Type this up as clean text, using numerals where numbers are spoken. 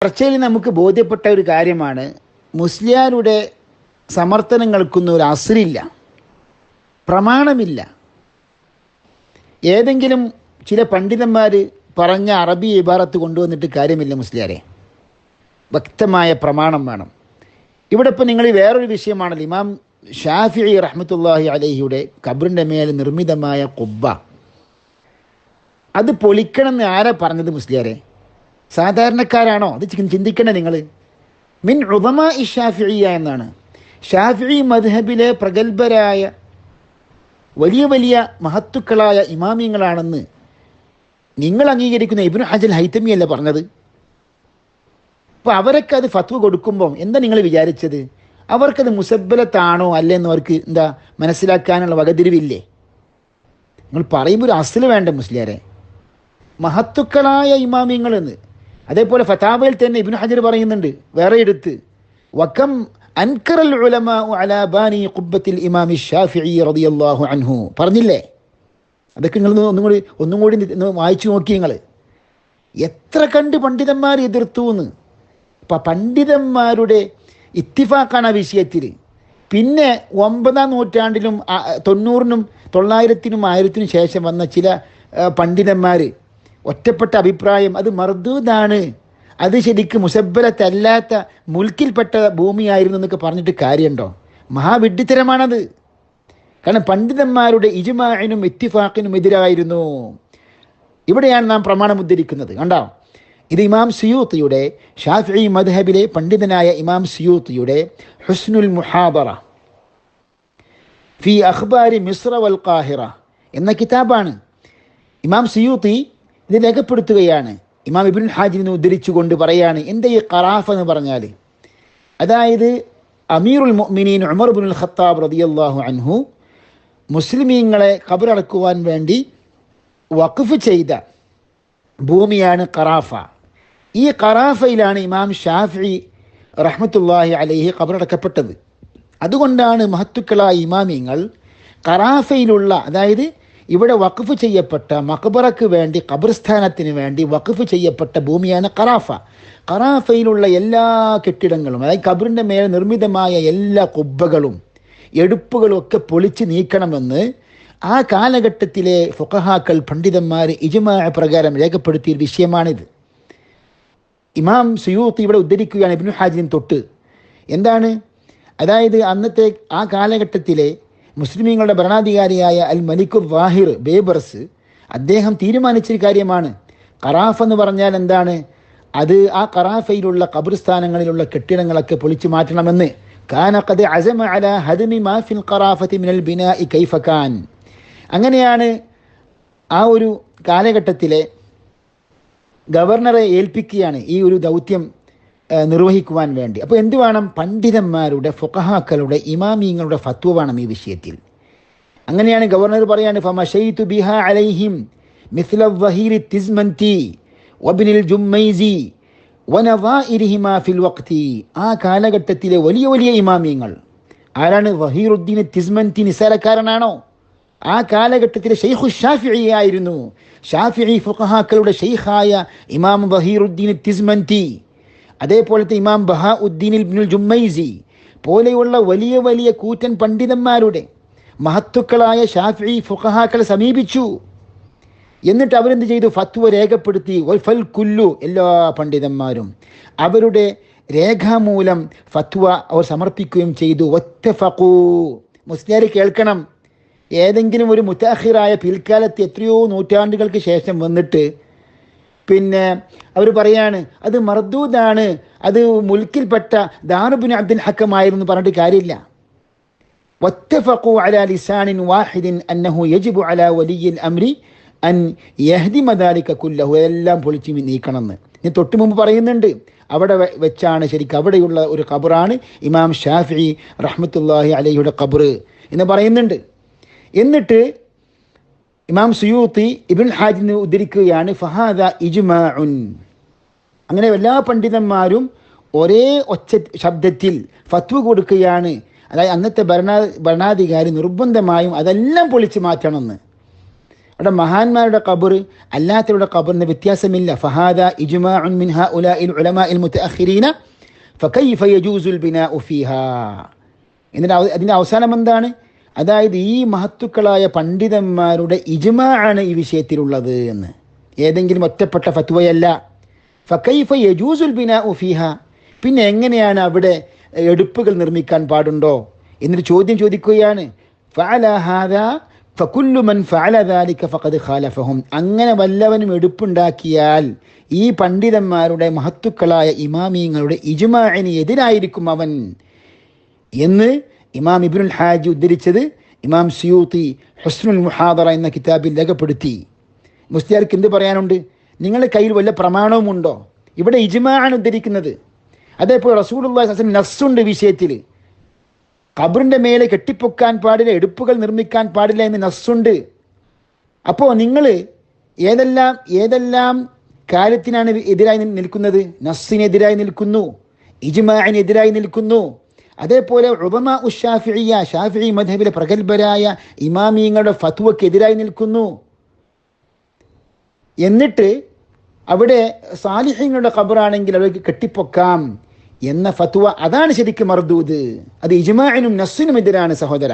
ചർച്ചയിൽ നമുക്ക് ബോധ്യപ്പെട്ട ഒരു കാര്യമാണ്, മുസ്ലിയാരുടെ സമർത്ഥനങ്ങൾക്കൊന്നും ഒരു അസ്റില്ല, പ്രമാണമില്ല. ഏതെങ്കിലും ചില പണ്ഡിതന്മാർ പറഞ്ഞ അറബി ഇബാറത്ത് കൊണ്ടുവന്നിട്ട് കാര്യമില്ല. മുസ്ലിയാരെ വ്യക്തമായ പ്രമാണം വേണം. ഇവിടെ ഇപ്പം നിങ്ങൾ വേറൊരു വിഷയമാണല്ലോ, ഇമാം ഷാഫിഈ റഹ്മത്തുള്ളാഹി അലൈഹിയുടെ ഖബറിൻ്റെ മേൽ നിർമ്മിതമായ ഖുബ്ബ, അത് പൊളിക്കണമെന്ന് ആരാ പറഞ്ഞത്? മുസ്ലിയാരെ സാധാരണക്കാരാണോ? അത് ചിന്തിക്കണേ നിങ്ങൾ. മിൻ ഉദമാഇ ഷാഫിഈയ എന്നാണ്. ഷാഫിഈ മദ്ഹബിലെ പ്രഗത്ഭരായ വലിയ വലിയ മഹത്തുക്കളായ ഇമാമിയങ്ങളാണെന്ന് നിങ്ങൾ അംഗീകരിക്കുന്ന ഇബ്നു ഹജർ ഹൈതമി അല്ല പറഞ്ഞത്. അപ്പോൾ അവരൊക്കെ അത് ഫത്വ കൊടുക്കുമ്പം എന്താ നിങ്ങൾ വിചാരിച്ചത്? അവർക്കത് മുസബ്ബലത്താണോ അല്ലെന്ന് അവർക്ക് എന്താ മനസ്സിലാക്കാനുള്ള വകതിരിവില്ലേ? നിങ്ങൾ പറയുമ്പോൾ ഒരു അസ്ല് വേണ്ട മുസ്ലിയാരെ. മഹത്തുക്കളായ ഇമാമിയങ്ങളെന്ന്. അതേപോലെ ഫതാവയിൽ തന്നെ ഇബ്നു ഹജർ പറയുന്നുണ്ട് വേറെ എടുത്ത്, വകം അൻകറൽ ഉലമാഉ അലാ ബാനി ഖുബ്ബത്തിൽ ഇമാമി ഷാഫിഈ റളിയല്ലാഹു അൻഹു പറഞ്ഞില്ലേ? അതൊക്കെ നിങ്ങൾ ഒന്നും കൂടി വായിച്ചു നോക്കി. നിങ്ങൾ എത്ര കണ്ട് പണ്ഡിതന്മാർ എതിർത്തു എന്ന്. അപ്പം പണ്ഡിതന്മാരുടെ ഇത്തിഫാക്കാണ് ആ വിഷയത്തിൽ. പിന്നെ 9-ാം നൂറ്റാണ്ടിലും 90-നും 900-നും 1000-നും ശേഷം വന്ന ചില പണ്ഡിതന്മാർ ഒറ്റപ്പെട്ട അഭിപ്രായം, അത് മർദൂദാണ്, അത് ശരിക്കും മുസബ്ബലത്തല്ലാത്ത മുൽക്കിൽപ്പെട്ട ഭൂമിയായിരുന്നു എന്നൊക്കെ പറഞ്ഞിട്ട് കാര്യമുണ്ടോ? മഹാവിഡ്ഢിത്തരമാണത്. കാരണം പണ്ഡിതന്മാരുടെ ഇജ്മാഇനും ഇത്തിഫാഖിനും എതിരായിരുന്നു. ഇവിടെയാണ് നാം പ്രമാണം ഉദ്ധരിക്കുന്നത്. കണ്ടോ, ഇത് ഇമാം സുയൂത്തിയുടെ, ഷാഫിഈ മദ്ഹബിലെ പണ്ഡിതനായ ഇമാം സുയൂത്തിയുടെ ഹുസ്നുൽ മുഹാദറ ഫി അഖ്ബാരി മിസ്ര വൽ ഖാഹിറ എന്ന കിതാബാണ്. ഇമാം സുയൂത്തി ഇത് രേഖപ്പെടുത്തുകയാണ്. ഇമാം ഇബ്നുൽ ഹാജിനെ ഉദ്ധരിച്ചുകൊണ്ട് പറയാണ്, എൻ്റെ ഈ ഖറാഫ് എന്ന് പറഞ്ഞാൽ, അതായത് അമീറുൽ മുഅ്മിനീൻ ഉമർ ഇബ്നുൽ ഖത്താബ് റളിയല്ലാഹു അൻഹു മുസ്ലിമീങ്ങളെ ഖബറടക്കുവാൻ വേണ്ടി വഖഫ് ചെയ്ത ഭൂമിയാണ് ഖറാഫ. ഈ ഖറാഫയിലാണ് ഇമാം ഷാഫിഈ റഹ്മത്തുള്ളാഹി അലൈഹി ഖബറടക്കപ്പെട്ടത്. അതുകൊണ്ടാണ് മഹത്തുക്കളായ ഇമാമിങ്ങൾ ഖറാഫയിലുള്ള, അതായത് ഇവിടെ വഖഫ് ചെയ്യപ്പെട്ട മഖബറക്ക് വേണ്ടി, ഖബർസ്ഥാനത്തിന് വേണ്ടി വഖഫ് ചെയ്യപ്പെട്ട ഭൂമിയാണ് ഖറാഫ. ഖറാഫയിലുള്ള എല്ലാ കെട്ടിടങ്ങളും, അതായത് ഖബറിൻ്റെ മേൽ നിർമ്മിതമായ എല്ലാ കുബ്ബകളും എടുപ്പുകളും ഒക്കെ പൊളിച്ച് നീക്കണമെന്ന് ആ കാലഘട്ടത്തിലെ ഫുഖഹാക്കൾ, പണ്ഡിതന്മാർ ഇജ്മാ പ്രകാരം രേഖപ്പെടുത്തിയ വിഷയമാണിത്. ഇമാം സുയൂത്തി ഇവിടെ ഉദ്ധരിക്കുകയാണ് ഇബ്നു ഹാജിൻ തൊട്ട്. എന്താണ്? അതായത് അന്നത്തെ ആ കാലഘട്ടത്തിലെ മുസ്ലിമീങ്ങളുടെ ഭരണാധികാരിയായ അൽ മലിക്കു വാഹിർ ബേബർസ്, അദ്ദേഹം തീരുമാനിച്ചൊരു കാര്യമാണ്. ഖറാഫ് എന്ന് പറഞ്ഞാൽ എന്താണ്? അത് ആ ഖറാഫയിലുള്ള ഖബർസ്ഥാനങ്ങളിലുള്ള കെട്ടിടങ്ങളൊക്കെ പൊളിച്ചു മാറ്റണമെന്ന്. കാന ഖദ് അസമ അലാ ഹദ്മി മാ ഫിൽ ഖറാഫതി മിനൽ ബിനാഇ കൈഫ കാൻ. അങ്ങനെയാണ് ആ ഒരു കാലഘട്ടത്തിലെ ഗവർണറെ ഏൽപ്പിക്കുകയാണ് ഈ ഒരു ദൗത്യം നിർവഹിക്കുവാൻ വേണ്ടി. അപ്പോൾ എന്ത് വേണം? പണ്ഡിതന്മാരുടെ, ഫുഖഹാക്കളുടെ, ഇമാമിങ്ങളുടെ ഫത്വ വേണം ഈ വിഷയത്തിൽ. അങ്ങനെയാണ് ഗവർണർ പറയാണ്, ഫമശൈതു ബിഹാ അലൈഹിം മിസ്ല വഹീരി തിസ്മന്തി വബ്നിൽ ജുമ്മൈസി വനവാഇരിഹിമാ ഫിൽ വഖ്തി. ആ കാലഘട്ടത്തിലെ വലിയ വലിയ ഇമാമിയങ്ങൾ ആരാണ്? വഹീറുദ്ദീൻ തിസ്മന്തി നിസാരക്കാരനാണോ? ആ കാലഘട്ടത്തിലെ ഷെയ്ഖു ഷാഫിഈ ആയിരുന്നു. ഷാഫിഈ ഫുഖഹാക്കളുടെ ഷെയ്ഖായ ഇമാം വഹീറുദ്ദീൻ തിസ്മന്തി, അതേപോലത്തെ ഇമാം ബഹാഉദ്ദീൻ ഇബ്നുൽ ജുമ്മൈസി പോലെയുള്ള വലിയ വലിയ കൂറ്റൻ പണ്ഡിതന്മാരുടെ, മഹത്തുക്കളായ ഷാഫിഈ ഫുഖഹാക്കളെ സമീപിച്ചു. എന്നിട്ട് അവരെന്ത് ചെയ്തു? ഫത്വ രേഖപ്പെടുത്തി. വൽഫൽ കുല്ലു, എല്ലാ പണ്ഡിതന്മാരും അവരുടെ രേഖാമൂലം ഫത്വ അവർ സമർപ്പിക്കുകയും ചെയ്തു. വത്തഫഖൂ. മുസ്ലിയാർ കേൾക്കണം, ഏതെങ്കിലും ഒരു മുതഅഖിറായ പിൽക്കാലത്ത് എത്രയോ നൂറ്റാണ്ടുകൾക്ക് ശേഷം വന്നിട്ട് പിന്നെ അവർ പറയാണ് അത് മർദൂദാണ്, അത് മുൽക്കിൽപ്പെട്ട ദാറുബിൻ അബ്ദുൽ ഹക്കമായിരുന്നു പറഞ്ഞിട്ട് കാര്യമില്ല. വത്തഫഖൂ അലാ ലിസാനിൻ വാഹിദിൻ അന്നഹു യജിബു അലാ വലിയിൽ അംരി അൻ യഹ്ദിമ ദാലിക കുല്ലഹു. എല്ലാം പൊളിച്ച് നീക്കണമെന്ന് ഞാൻ തൊട്ട് മുമ്പ് പറയുന്നുണ്ട്. അവിടെ വെച്ചാണ് ശരിക്കും, അവിടെയുള്ള ഒരു ഖബറാണ് ഇമാം ഷാഫിഈ റഹ്മത്തുള്ളാഹി അലൈഹിയുടെ ഖബർ എന്ന് പറയുന്നുണ്ട്. എന്നിട്ട് ഇമാം സുയൂത്തി ഇബ്നുൽ ഹാജിനെ ഉദ്ധരിക്കുകയാണ്, ഫഹാദ ഇജ്മാഉൻ. അങ്ങനെ എല്ലാ പണ്ഡിതന്മാരും ഒരേ ഒച്ച ശബ്ദത്തിൽ ഫത്വ കൊടുക്കുകയാണ്. അതായത് അന്നത്തെ ഭരണാധികാരി നിർബന്ധമായും അതെല്ലാം പൊളിച്ചു മാറ്റണമെന്ന്. അവിടെ മഹാന്മാരുടെ ഖബർ അല്ലാത്തവരുടെ ഖബറിന് വ്യത്യാസമില്ല. ഫഹാദ ഇജ്മാഉൻ മിൻ ഹഉലാഇൽ ഉലമാഇൽ മുതഅഖിരീന ഫകൈഫ യജൂസുൽ ബിനാഉ ഫീഹാ. എന്നിട്ട് അതിൻ്റെ അവസാനം എന്താണ്? അതായത് ഈ മഹത്തുക്കളായ പണ്ഡിതന്മാരുടെ ഇജ്മാ ആണ് ഈ വിഷയത്തിലുള്ളത് എന്ന്, ഏതെങ്കിലും ഒറ്റപ്പെട്ട ഫത്വയല്ല. ഫകൈഫ യജൂസുൽ ബിനാഉ ഫീഹാ, പിന്നെ എങ്ങനെയാണ് അവിടെ എടുപ്പുകൾ നിർമ്മിക്കാൻ പാടുണ്ടോ എന്നൊരു ചോദ്യം ചോദിക്കുകയാണ്. ഫഅല ഹാദാ ഫകുല്ലു മൻ ഫഅല ദാലിക ഫഖദ് ഖാലഫഹും, അങ്ങനെ വല്ലവനും എടുപ്പുണ്ടാക്കിയാൽ ഈ പണ്ഡിതന്മാരുടെ മഹത്തുക്കളായ ഇമാമിയങ്ങളുടെ ഇജ്മാഇന് എതിരായിരിക്കും അവൻ എന്ന് ഇമാം ഇബ്നുൽ ഹാജി ഉദ്ധരിച്ചത് ഇമാം സിയൂത്തി ഹുസ്നുൽ മുഹാദറ എന്ന കിതാബിൽ രേഖപ്പെടുത്തി. മുസ്ലിയാർക്ക് എന്ത് പറയാനുണ്ട്? നിങ്ങളുടെ കയ്യിൽ വല്ല പ്രമാണവുമുണ്ടോ? ഇവിടെ ഇജ്മാ ആണ് ഉദ്ധരിക്കുന്നത്. അതേപോലെ റസൂലുള്ളാഹി സ്വല്ലല്ലാഹു അലൈഹി വസല്ലം നസ്സുണ്ട് വിഷയത്തിൽ. ഖബറിന്റെ മേലെ കെട്ടിപ്പൊക്കാൻ പാടില്ല, എടുപ്പുകൾ നിർമ്മിക്കാൻ പാടില്ല എന്ന് നസ്സുണ്ട്. അപ്പോൾ നിങ്ങൾ ഏതെല്ലാം കാര്യത്തിനാണ് എതിരായി നിൽക്കുന്നത്? നസ്സിനെതിരായി നിൽക്കുന്നു, ഇജ്മാഇനെതിരായി നിൽക്കുന്നു. അതേപോലെ ഉലമാ ഉശ്ശാഫിഇയ്യ, ഷാഫിഈ മദ്ഹബിലെ പ്രഗൽഭരായ ഇമാമിയങ്ങളുടെ ഫത്വയ്ക്ക് എതിരായി നിൽക്കുന്നു. എന്നിട്ട് അവിടെ സാലിഹ്യങ്ങളുടെ ഖബറാണെങ്കിൽ അവർക്ക് കെട്ടിപ്പൊക്കാം എന്ന ഫത്വ, അതാണ് ശരിക്കും മർദൂദ്. അത് ഇജ്മാഇനും നസ്സിനും എതിരാണ് സഹോദര.